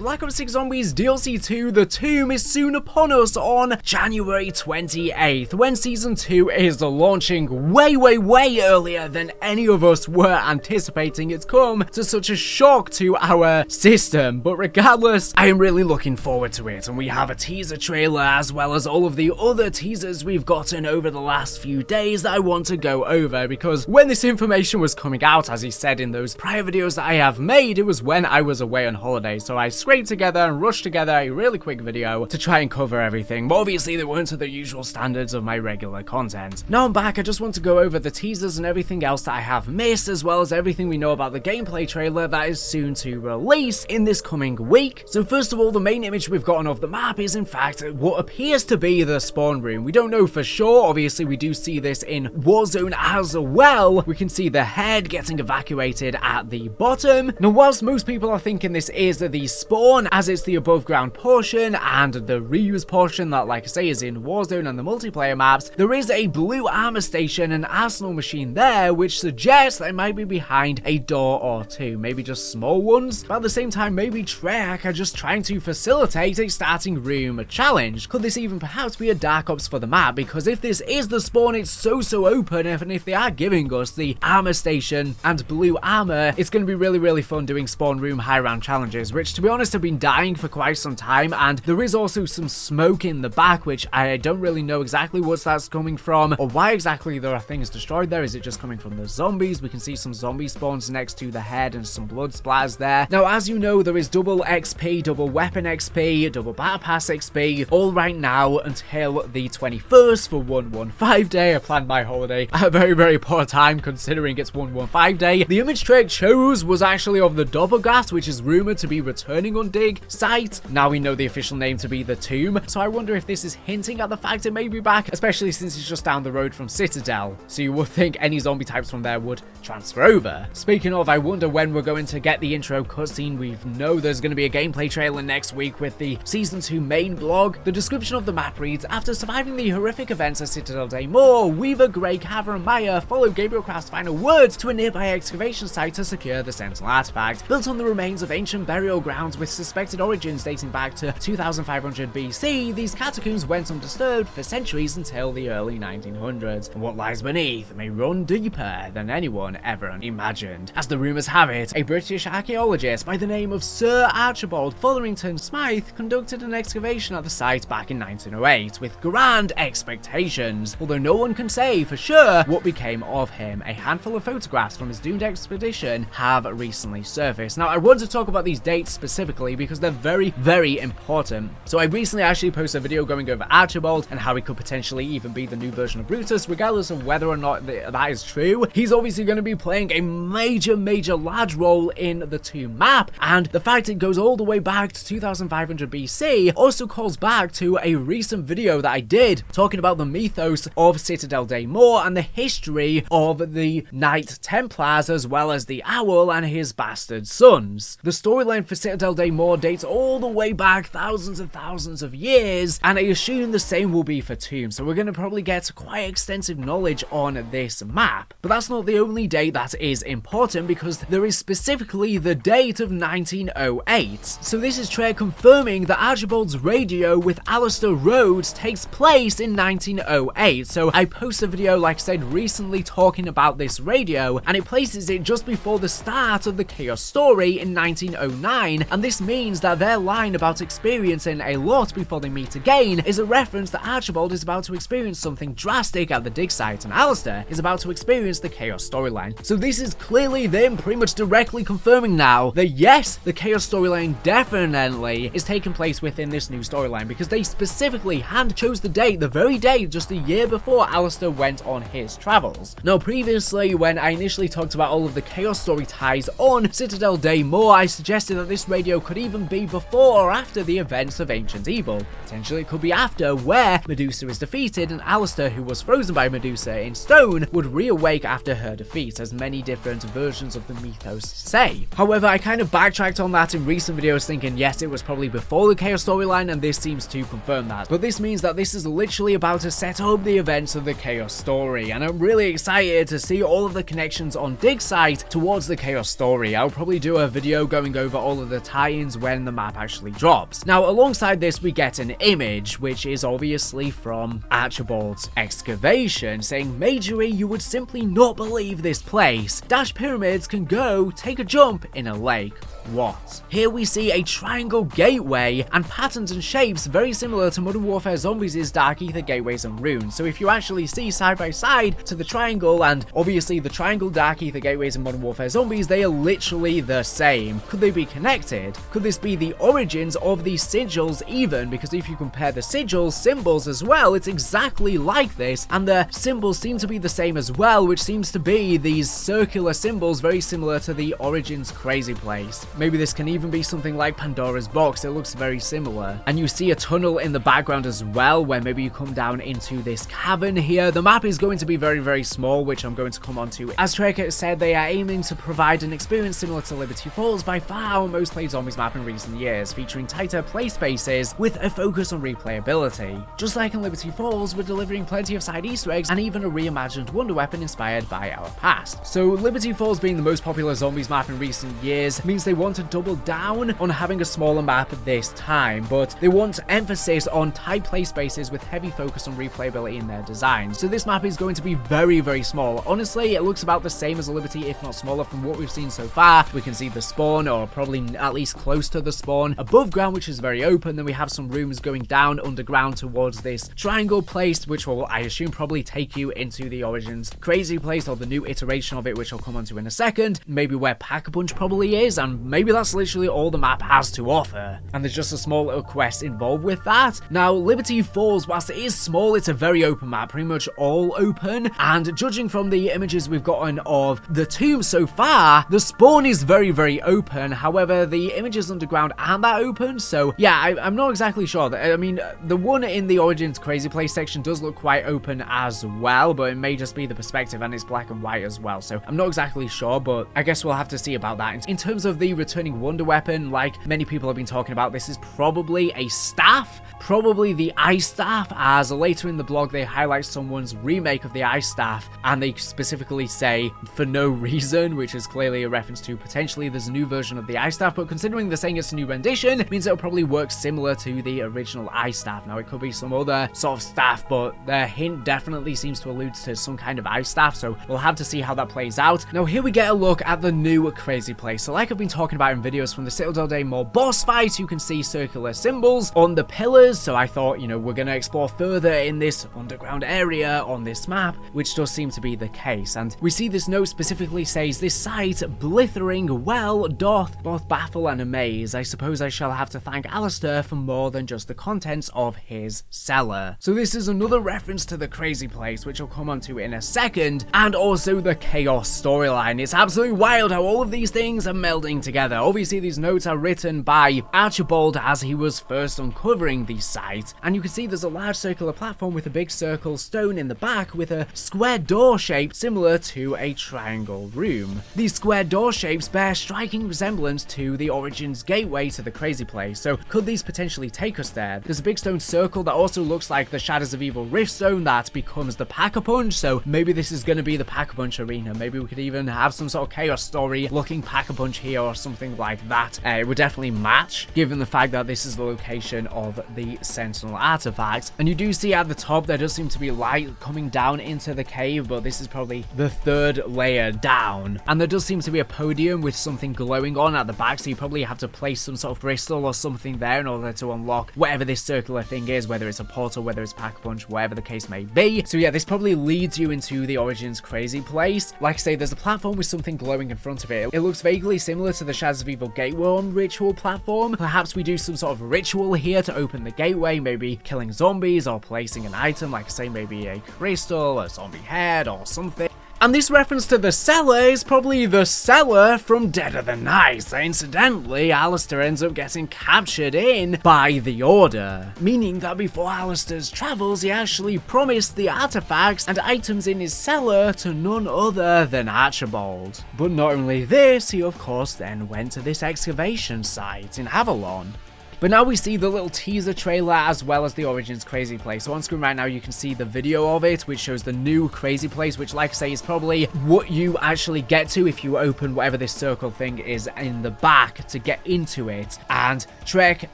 Black Ops 6 Zombies DLC 2 The Tomb is soon upon us on January 28th, when Season 2 is launching way earlier than any of us were anticipating. It's come to such a shock to our system, but regardless, I am really looking forward to it, and we have a teaser trailer as well as all of the other teasers we've gotten over the last few days that I want to go over, because when this information was coming out, as he said in those prior videos that I have made, it was when I was away on holiday, so I scraped together and rushed together a really quick video to try and cover everything, but obviously they weren't to the usual standards of my regular content. Now I'm back, I just want to go over the teasers and everything else that I have missed, as well as everything we know about the gameplay trailer that is soon to release in this coming week. So first of all, the main image we've gotten of the map is in fact what appears to be the spawn room. We don't know for sure, obviously we do see this in Warzone as well. We can see the head getting evacuated at the bottom. Now whilst most people are thinking this is the spawn, as it's the above ground portion and the reuse portion that, like I say, is in Warzone and the multiplayer maps, there is a blue armor station and arsenal machine there, which suggests they might be behind a door or two, maybe just small ones, but at the same time maybe Treyarch are just trying to facilitate a starting room challenge. Could this even perhaps be a dark ops for the map? Because if this is the spawn, it's so open, and if they are giving us the armor station and blue armor, it's going to be really fun doing spawn room high round challenges, which to be honest have been dying for quite some time. And there is also some smoke in the back, which I don't really know exactly what that's coming from or why exactly there are things destroyed there. Is it just coming from the zombies? We can see some zombie spawns next to the head and some blood splatters there. Now as you know, there is double XP, double weapon XP, double battle pass XP all right now until the 21st for 115 day. I planned my holiday at a very poor time considering it's 115 day. The image Treyarch chose was actually of the Doppelgast, which is rumored to be returning on dig site. Now we know the official name to be the Tomb, so I wonder if this is hinting at the fact it may be back, especially since it's just down the road from Citadel, so you would think any zombie types from there would transfer over. Speaking of, I wonder when we're going to get the intro cutscene. We know there's going to be a gameplay trailer next week with the Season 2 main blog. The description of the map reads: after surviving the horrific events at Citadel Day Moore, Weaver, Grey, Caver and Maya follow Gabriel Craft's final words to a nearby excavation site to secure the Sentinel artifact. Built on the remains of ancient burial grounds with suspected origins dating back to 2500 BC, these catacombs went undisturbed for centuries until the early 1900s. And what lies beneath may run deeper than anyone ever imagined. As the rumours have it, a British archaeologist by the name of Sir Archibald Fotherington Smythe conducted an excavation at the site back in 1908 with grand expectations, although no one can say for sure what became of him. A handful of photographs from his doomed expedition have recently surfaced. Now I want to talk about these dates specifically because they're very important. So I recently actually posted a video going over Archibald and how he could potentially even be the new version of Brutus. Regardless of whether or not that is true, he's obviously going to be playing a major large role in the Tomb map, and the fact it goes all the way back to 2500 BC also calls back to a recent video that I did talking about the mythos of Citadel Day Moore and the history of the Knight Templars, as well as the Owl and his bastard sons. The storyline for Citadel Day Moore dates all the way back thousands and thousands of years, and I assume the same will be for Tomb, so we're going to probably get quite extensive knowledge on this map. But that's not the only date that is important, because there is specifically the date of 1908. So this is Treyarch confirming that Archibald's radio with Alistair Rhodes takes place in 1908. So I posted a video, like I said, recently talking about this radio, and it places it just before the start of the Chaos story in 1909, and this means that their line about experiencing a lot before they meet again is a reference that Archibald is about to experience something drastic at the dig site, and Alistair is about to experience the Chaos storyline. So this is clearly them pretty much directly confirming now that yes, the Chaos storyline definitely is taking place within this new storyline, because they specifically hand chose the date, the very day just a year before Alistair went on his travels. Now previously, when I initially talked about all of the Chaos story ties on Citadel Day Moore, I suggested that this radio could even be before or after the events of Ancient Evil. Potentially it could be after, where Medusa is defeated and Alistair, who was frozen by Medusa in stone, would reawake after her defeat, as many different versions of the mythos say. However, I kind of backtracked on that in recent videos, thinking yes, it was probably before the Chaos storyline, and this seems to confirm that. But this means that this is literally about to set up the events of the Chaos story, and I'm really excited to see all of the connections on dig site towards the Chaos story. I'll probably do a video going over all of the tie tie-ins when the map actually drops. Now, alongside this, we get an image, which is obviously from Archibald's excavation, saying, "Majory, you would simply not believe this place. Dash pyramids can go take a jump in a lake." What? Here we see a triangle gateway and patterns and shapes very similar to Modern Warfare Zombies' Dark Ether gateways and runes. So if you actually see side by side to the triangle and obviously the triangle Dark Ether gateways in Modern Warfare Zombies, they are literally the same. Could they be connected? Could this be the origins of these sigils even? Because if you compare the sigils symbols as well, it's exactly like this, and the symbols seem to be the same as well, which seems to be these circular symbols very similar to the Origins Crazy Place. Maybe this can even be something like Pandora's Box. It looks very similar. And you see a tunnel in the background as well, where maybe you come down into this cavern here. The map is going to be very, very small, which I'm going to come on to. As Tracker said, they are aiming to provide an experience similar to Liberty Falls, by far our most played Zombies map in recent years, featuring tighter play spaces with a focus on replayability. Just like in Liberty Falls, we're delivering plenty of side Easter eggs and even a reimagined wonder weapon inspired by our past. So Liberty Falls being the most popular Zombies map in recent years means they want to double down on having a smaller map this time, but they want emphasis on tight play spaces with heavy focus on replayability in their design. So this map is going to be very, very small. Honestly, it looks about the same as a Liberty, if not smaller from what we've seen so far. We can see the spawn, or probably at least close to the spawn, above ground, which is very open. Then we have some rooms going down underground towards this triangle place, which will, I assume, probably take you into the Origins Crazy Place, or the new iteration of it, which I'll come on to in a second. Maybe where Pack-a-Punch probably is, and maybe that's literally all the map has to offer. And there's just a small little quest involved with that. Now, Liberty Falls, whilst it is small, it's a very open map, pretty much all open. And judging from the images we've gotten of the tomb so far, the spawn is very, very open. However, the images underground aren't that open. So yeah, I'm not exactly sure. I mean, the one in the Origins Crazy Place section does look quite open as well, but it may just be the perspective, and it's black and white as well. So I'm not exactly sure, but I guess we'll have to see about that. In terms of the returning wonder weapon, like many people have been talking about, this is probably a staff, probably the ice staff, as later in the blog they highlight someone's remake of the ice staff, and they specifically say for no reason, which is clearly a reference to potentially there's a new version of the ice staff. But considering they're saying it's a new rendition, it means it'll probably work similar to the original ice staff. Now, it could be some other sort of staff, but the hint definitely seems to allude to some kind of ice staff, so we'll have to see how that plays out. Now, here we get a look at the new Crazy Place. So like I've been talking about in videos from the Citadel Day more boss fights, you can see circular symbols on the pillars. So I thought, you know, we're going to explore further in this underground area on this map, which does seem to be the case. And we see this note specifically says, "This sight, blithering well, doth both baffle and amaze. I suppose I shall have to thank Alistair for more than just the contents of his cellar." So this is another reference to the Crazy Place, which I'll come on to in a second, and also the Chaos storyline. It's absolutely wild how all of these things are melding together. Obviously, these notes are written by Archibald as he was first uncovering the site, and you can see there's a large circular platform with a big circle stone in the back with a square door shape similar to a triangle room. These square door shapes bear striking resemblance to the Origins gateway to the Crazy Place, so could these potentially take us there? There's a big stone circle that also looks like the Shadows of Evil Rift stone that becomes the Pack-a-Punch, so maybe this is going to be the Pack-a-Punch arena. Maybe we could even have some sort of Chaos story looking Pack-a-Punch here or something like that. It would definitely match, given the fact that this is the location of the Sentinel artifact. And you do see at the top there does seem to be light coming down into the cave, but this is probably the third layer down. And there does seem to be a podium with something glowing on at the back, so you probably have to place some sort of crystal or something there in order to unlock whatever this circular thing is, whether it's a portal, whether it's Pack-a-Punch, whatever the case may be. So yeah, this probably leads you into the Origins Crazy Place. Like I say, there's a platform with something glowing in front of it. It looks vaguely similar to the Shadows of Evil Gateway ritual platform. Perhaps we do some sort of ritual here to open the gateway, maybe killing zombies or placing an item, like I say, maybe a crystal, a zombie head or something. And this reference to the cellar is probably the cellar from Dead of the Night. Incidentally, Alistair ends up getting captured in by the Order, meaning that before Alistair's travels, he actually promised the artifacts and items in his cellar to none other than Archibald. But not only this, he of course then went to this excavation site in Avalon. But now we see the little teaser trailer as well as the Origins Crazy Place. So on screen right now you can see the video of it, which shows the new Crazy Place, which like I say is probably what you actually get to if you open whatever this circle thing is in the back to get into it. And Trek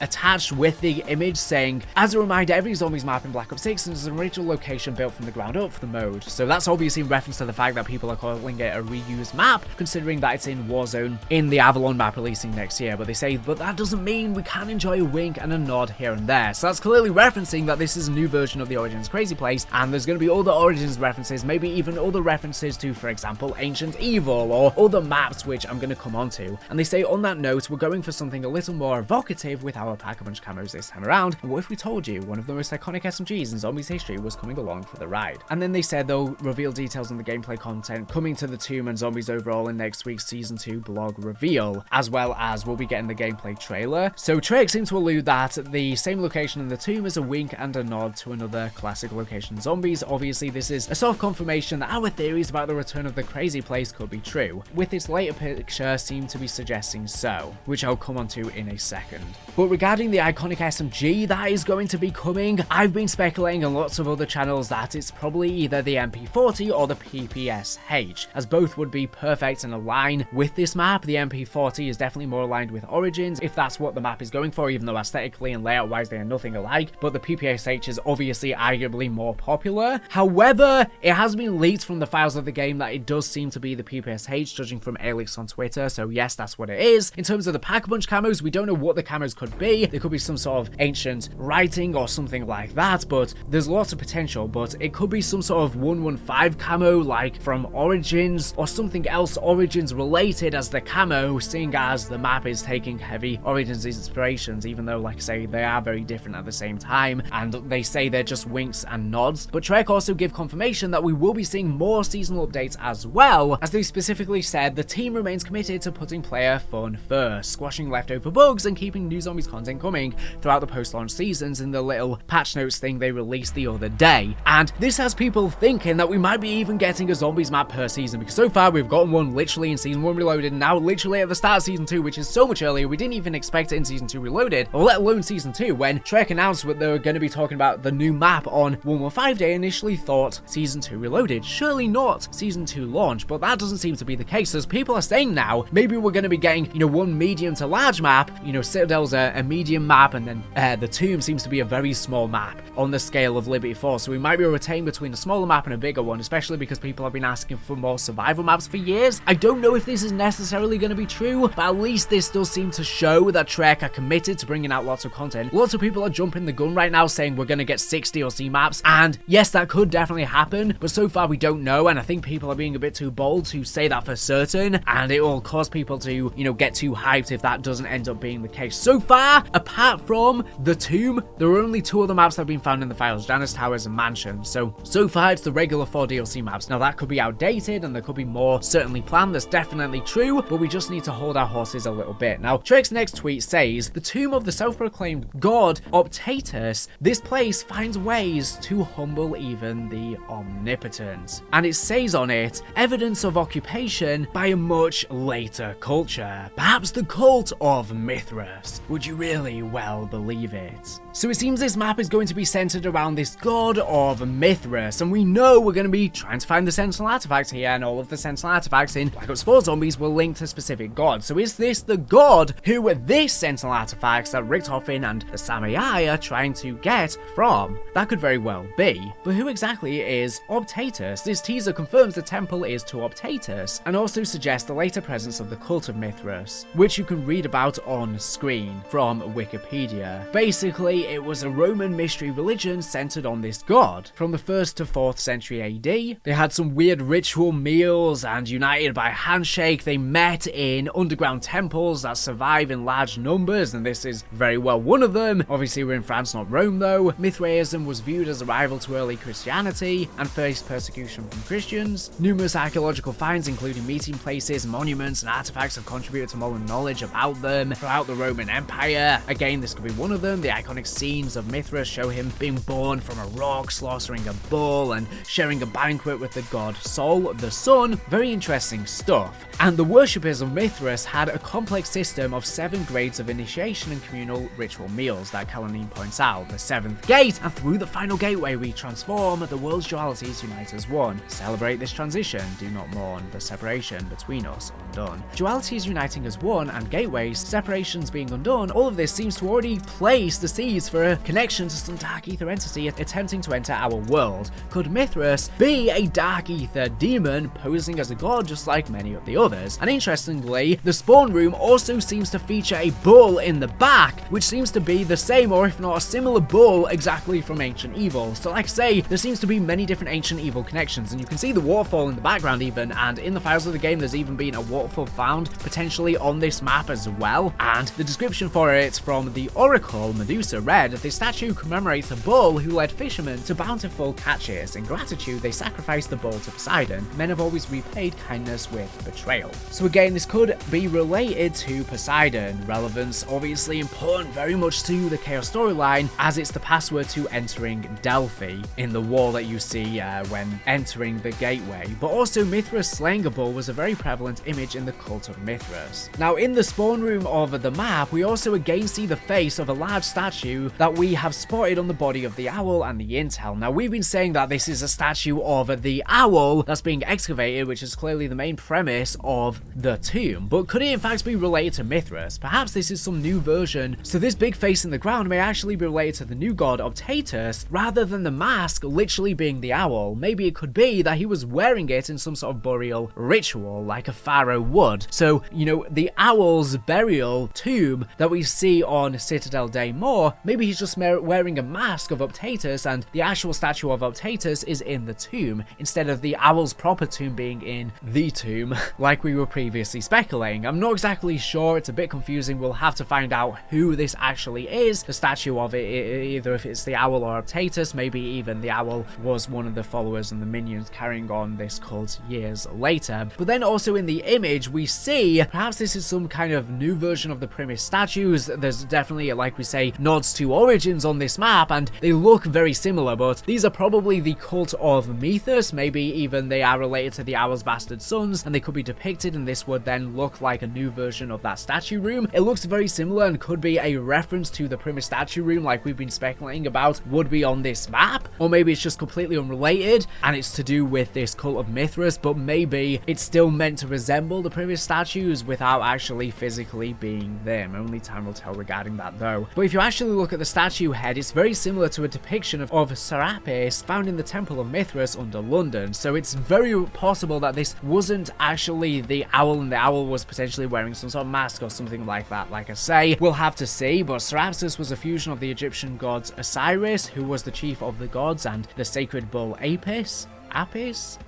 attached with the image saying, as a reminder, every Zombies map in Black Ops 6 is an original location built from the ground up for the mode. So that's obviously in reference to the fact that people are calling it a reused map, considering that it's in Warzone in the Avalon map releasing next year. But they say, but that doesn't mean we can enjoy a wink and a nod here and there. So that's clearly referencing that this is a new version of the Origins Crazy Place, and there's going to be other Origins references, maybe even other references to, for example, Ancient Evil or other maps, which I'm going to come on to. And they say, on that note, we're going for something a little more evocative with our Pack-a-Punch camos this time around. And what if we told you one of the most iconic SMGs in Zombies history was coming along for the ride? And then they said they'll reveal details on the gameplay content coming to the Tomb and Zombies overall in next week's Season 2 blog reveal, as well as we'll be getting the gameplay trailer. So Trek seems to allude that the same location in the Tomb is a wink and a nod to another classic location in Zombies. Obviously, this is a soft confirmation that our theories about the return of the Crazy Place could be true, with its later picture seem to be suggesting so, which I'll come on to in a second. But regarding the iconic SMG that is going to be coming, I've been speculating on lots of other channels that it's probably either the MP40 or the PPSH, as both would be perfect and align with this map. The MP40 is definitely more aligned with Origins, if that's what the map is going for, even though aesthetically and layout wise they are nothing alike, but the PPSH is obviously arguably more popular. However, it has been leaked from the files of the game that it does seem to be the PPSH, judging from Alex on Twitter, so yes, that's what it is. In terms of the Pack-a-Punch camos, we don't know what the camos could be. There could be some sort of ancient writing or something like that, but there's lots of potential. But it could be some sort of 115 camo like from Origins, or something else Origins related as the camo, seeing as the map is taking heavy Origins inspirations, even though, like I say, they are very different at the same time, and they say they're just winks and nods. But Trek also give confirmation that we will be seeing more seasonal updates as well, as they specifically said the team remains committed to putting player fun first, squashing leftover bugs and keeping new Zombies content coming throughout the post-launch seasons in the little patch notes thing they released the other day. And this has people thinking that we might be even getting a Zombies map per season, because so far we've gotten one literally in Season 1 Reloaded, and now literally at the start of Season 2, which is so much earlier. We didn't even expect it in Season 2 Reloaded, or let alone Season 2, when Trek announced that they were going to be talking about the new map on 115 Day. Initially thought Season 2 Reloaded, surely not Season 2 launch, but that doesn't seem to be the case, as people are saying now maybe we're going to be getting, one medium to large map. Citadel's a medium map, and then the Tomb seems to be a very small map on the scale of Liberty Force, so we might be rotating between a smaller map and a bigger one, especially because people have been asking for more survival maps for years. I don't know if this is necessarily going to be true, but at least this does seem to show that Trek are committed to bringing out lots of content. Lots of people are jumping the gun right now saying we're going to get 6 DLC maps, and yes, that could definitely happen, but so far we don't know, and I think people are being a bit too bold to say that for certain, and it will cause people to, get too hyped if that doesn't end up being the case. So far, apart from the Tomb, there are only 2 other maps that have been found in the files, Janus Towers and Mansion. So far it's the regular 4 DLC maps. Now that could be outdated and there could be more certainly planned, that's definitely true, but we just need to hold our horses a little bit. Now, Trek's next tweet says, the tomb of the self-proclaimed god Optatus, this place finds ways to humble even the omnipotent. And it says on it, evidence of occupation by a much later culture, perhaps the cult of Mithras. Would you really well believe it? So it seems this map is going to be centered around this god of Mithras, and we know we're going to be trying to find the Sentinel artifacts here, and all of the Sentinel artifacts in Black Ops 4 Zombies will link to specific gods. So is this the god who this Sentinel artifacts that Richtofen and the Samurai are trying to get from? That could very well be. But who exactly is Optatus? This teaser confirms the temple is to Optatus, and also suggests the later presence of the cult of Mithras, which you can read about on screen from Wikipedia. Basically, it was a Roman mystery religion centered on this god. From the 1st to 4th century AD, they had some weird ritual meals, and united by handshake, they met in underground temples that survive in large numbers, and this is very well one of them. Obviously, we're in France, not Rome though. Mithraism was viewed as a rival to early Christianity, and faced persecution from Christians. Numerous archaeological finds, including meeting places, monuments, and artifacts, have contributed to modern knowledge about them throughout the Roman Empire. Again, this could be one of them. The iconic scenes of Mithras show him being born from a rock, slaughtering a bull, and sharing a banquet with the god Sol, the sun. Very interesting stuff. And the worshippers of Mithras had a complex system of 7 grades of initiation and communal ritual meals that Kalanine points out, the 7th gate, and through the final gateway we transform, the world's dualities unite as one. Celebrate this transition, do not mourn the separation between us undone. Dualities uniting as one and gateways, separations being undone, all of this seems to already place the seeds for a connection to some dark ether entity attempting to enter our world. Could Mithras be a dark ether demon posing as a god just like many of the others? And interestingly, the spawn room also seems to feature a bull in the back, which seems to be the same or if not a similar bull exactly from Ancient Evil. So like I say, there seems to be many different Ancient Evil connections, and you can see the waterfall in the background even, and in the files of the game there's even been a waterfall found potentially on this map as well. And the description for it from the Oracle Medusa read, "This statue commemorates a bull who led fishermen to bountiful catches. In gratitude, they sacrificed the bull to Poseidon. Men have always repaid kindness with betrayal." So again, this could be related to Poseidon. Relevance obviously important very much to the Chaos storyline, as it's the password to entering Delphi in the wall that you see when entering the gateway. But also Mithras slaying a bull was a very prevalent image in the cult of Mithras. Now in the spawn room of the map, we also again see the face of a large statue that we have spotted on the body of the owl and the intel. Now we've been saying that this is a statue of the owl that's being excavated, which is clearly the main premise of the tomb. But could it in fact be related to Mithras? Perhaps this is some new version, so this big face in the ground may actually be related to the new god Optatus, rather than the mask literally being the owl. Maybe it could be that he was wearing it in some sort of burial ritual, like a pharaoh would. So, you know, the owl's burial tomb that we see on Citadel Daymore, maybe he's just wearing a mask of Optatus, and the actual statue of Optatus is in the tomb, instead of the owl's proper tomb being in the tomb, like we were previously speculating. I'm not exactly sure, it's a bit confusing. We'll have to find out who this actually is, the statue of it, either if it's the owl or Optatus. Maybe even the owl was one of the followers and the minions carrying on this cult years later. But then also in the image we see, perhaps this is some kind of new version of the Primus statues. There's definitely, like we say, nods to Origins on this map, and they look very similar, but these are probably the cult of Mithras. Maybe even they are related to the owl's bastard sons, and they could be depicted, and this would then look like a new version of that statue room. It looks very similar and could be a reference to the Primus statue room, like we've been speculating about would be on this map. Or maybe it's just completely unrelated and it's to do with this cult of Mithras, but maybe it's still meant to resemble the Primus statues without actually physically being them. Only time will tell regarding that though. But if you actually look at the statue head, it's very similar to a depiction of Serapis found in the Temple of Mithras under London. So it's very possible that this wasn't actually the owl, and the owl was potentially wearing some sort of mask or something like that. Like I say, we'll have to see, but Serapis was a fusion of the Egyptian gods Osiris, who was the chief of the gods, and the sacred bull Apis.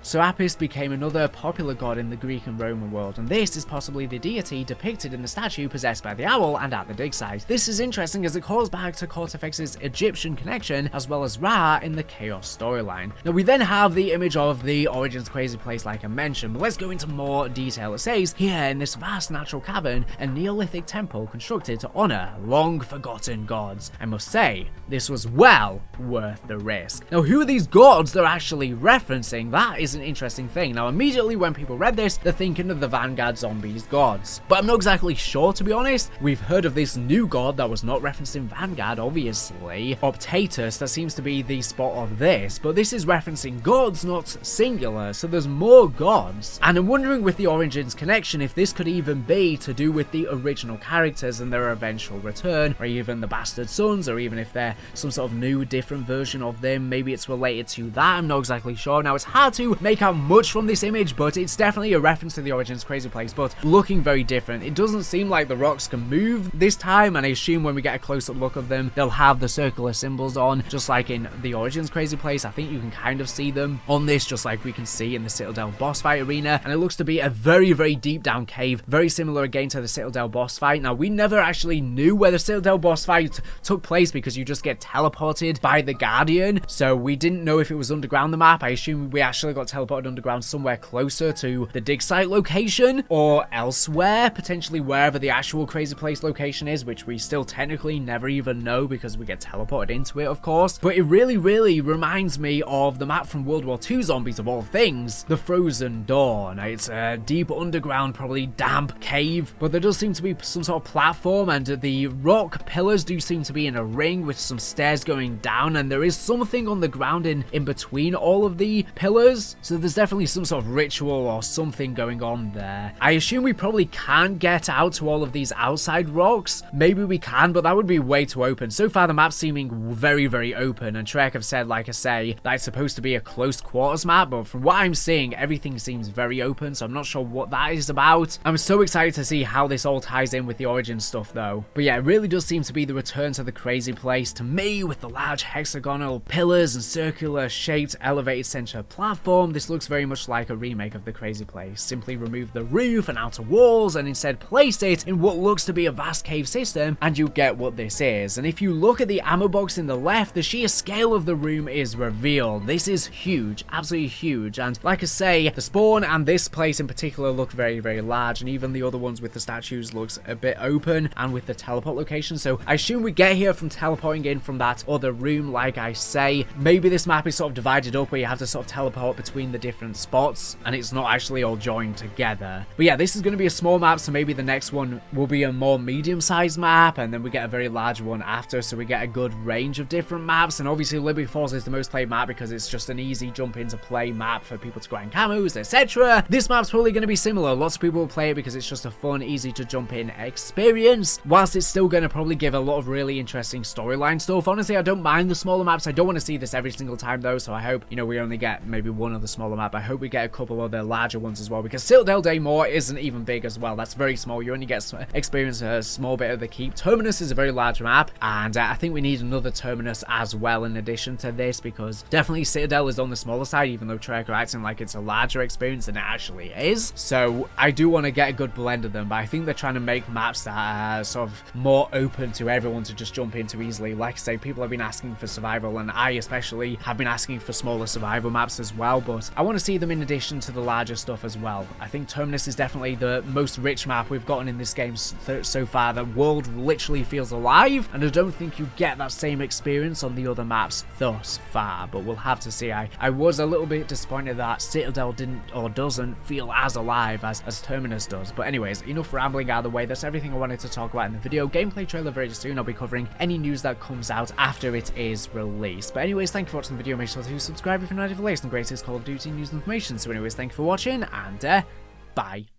So Apis became another popular god in the Greek and Roman world, and this is possibly the deity depicted in the statue possessed by the owl and at the dig site. This is interesting as it calls back to Cortifex's Egyptian connection as well as Ra in the Chaos storyline. Now we then have the image of the Origins crazy place like I mentioned, but let's go into more detail. It says, here in this vast natural cavern, a Neolithic temple constructed to honour long forgotten gods. I must say, this was well worth the risk. Now who are these gods they're actually referencing? That is an interesting thing. Now immediately when people read this, they're thinking of the Vanguard Zombies gods, but I'm not exactly sure, to be honest. We've heard of this new god that was not referenced in Vanguard, obviously, Optatus. That seems to be the spot of this, but this is referencing gods, not singular, so there's more gods. And I'm wondering with the Origins connection if this could even be to do with the original characters and their eventual return, or even the bastard sons, or even if they're some sort of new different version of them. Maybe it's related to that, I'm not exactly sure. Now it's hard to make out much from this image, but it's definitely a reference to the Origins crazy place, but looking very different. It doesn't seem like the rocks can move this time, and I assume when we get a close-up look of them, they'll have the circular symbols on, just like in the Origins crazy place. I think you can kind of see them on this, just like we can see in the Citadel boss fight arena, and it looks to be a very, very deep down cave, very similar again to the Citadel boss fight. Now we never actually knew where the Citadel boss fight took place because you just get teleported by the Guardian, so we didn't know if it was underground the map. I assume assume we actually got teleported underground somewhere closer to the dig site location, or elsewhere, potentially wherever the actual crazy place location is, which we still technically never even know because we get teleported into it, of course. But it really reminds me of the map from World War II Zombies, of all things, the Frozen Dawn. It's a deep underground, probably damp cave, but there does seem to be some sort of platform, and the rock pillars do seem to be in a ring with some stairs going down, and there is something on the ground in between all of the pillars, so there's definitely some sort of ritual or something going on there. I assume we probably can't get out to all of these outside rocks. Maybe we can, but that would be way too open. So far the map's seeming very open, and Trek have said, like I say, that it's supposed to be a close quarters map, but from what I'm seeing, everything seems very open, so I'm not sure what that is about. I'm so excited to see how this all ties in with the origin stuff though. But yeah, it really does seem to be the return to the crazy place to me, with the large hexagonal pillars and circular shaped elevated center platform. This looks very much like a remake of the crazy place. Simply remove the roof and outer walls and instead place it in what looks to be a vast cave system, and you get what this is. And if you look at the ammo box in the left, the sheer scale of the room is revealed. This is huge, absolutely huge, and like I say, the spawn and this place in particular look very large, and even the other ones with the statues looks a bit open, and with the teleport location. So I assume we get here from teleporting in from that other room, like I say. Maybe this map is sort of divided up where you have to sort of teleport between the different spots, and it's not actually all joined together. But yeah, this is going to be a small map, so maybe the next one will be a more medium-sized map, and then we get a very large one after, so we get a good range of different maps. And obviously Liberty Falls is the most played map because it's just an easy jump into play map for people to grind camos, etc. This map's probably going to be similar. Lots of people will play it because it's just a fun, easy to jump in experience, whilst it's still going to probably give a lot of really interesting storyline stuff. Honestly, I don't mind the smaller maps. I don't want to see this every single time though, so I hope, you know, we only get maybe one other smaller map. I hope we get a couple other larger ones as well, because Citadel Daymore isn't even big as well. That's very small. You only get experience a small bit of the keep. Terminus is a very large map, and I think we need another Terminus as well in addition to this, because definitely Citadel is on the smaller side, even though Trek are acting like it's a larger experience than it actually is. So I do want to get a good blend of them, but I think they're trying to make maps that are sort of more open to everyone to just jump into easily. Like I say, people have been asking for survival, and I especially have been asking for smaller survival maps as well, but I want to see them in addition to the larger stuff as well. I think Terminus is definitely the most rich map we've gotten in this game so far. The world literally feels alive, and I don't think you get that same experience on the other maps thus far, but we'll have to see. I was a little bit disappointed that Citadel didn't or doesn't feel as alive as Terminus does. But anyways, enough rambling out of the way. That's everything I wanted to talk about in the video. Gameplay trailer very soon. I'll be covering any news that comes out after it is released. But anyways, thank you for watching the video. Make sure to subscribe if you're not for the latest and greatest Call of Duty news and information. So anyways, thank you for watching, and bye.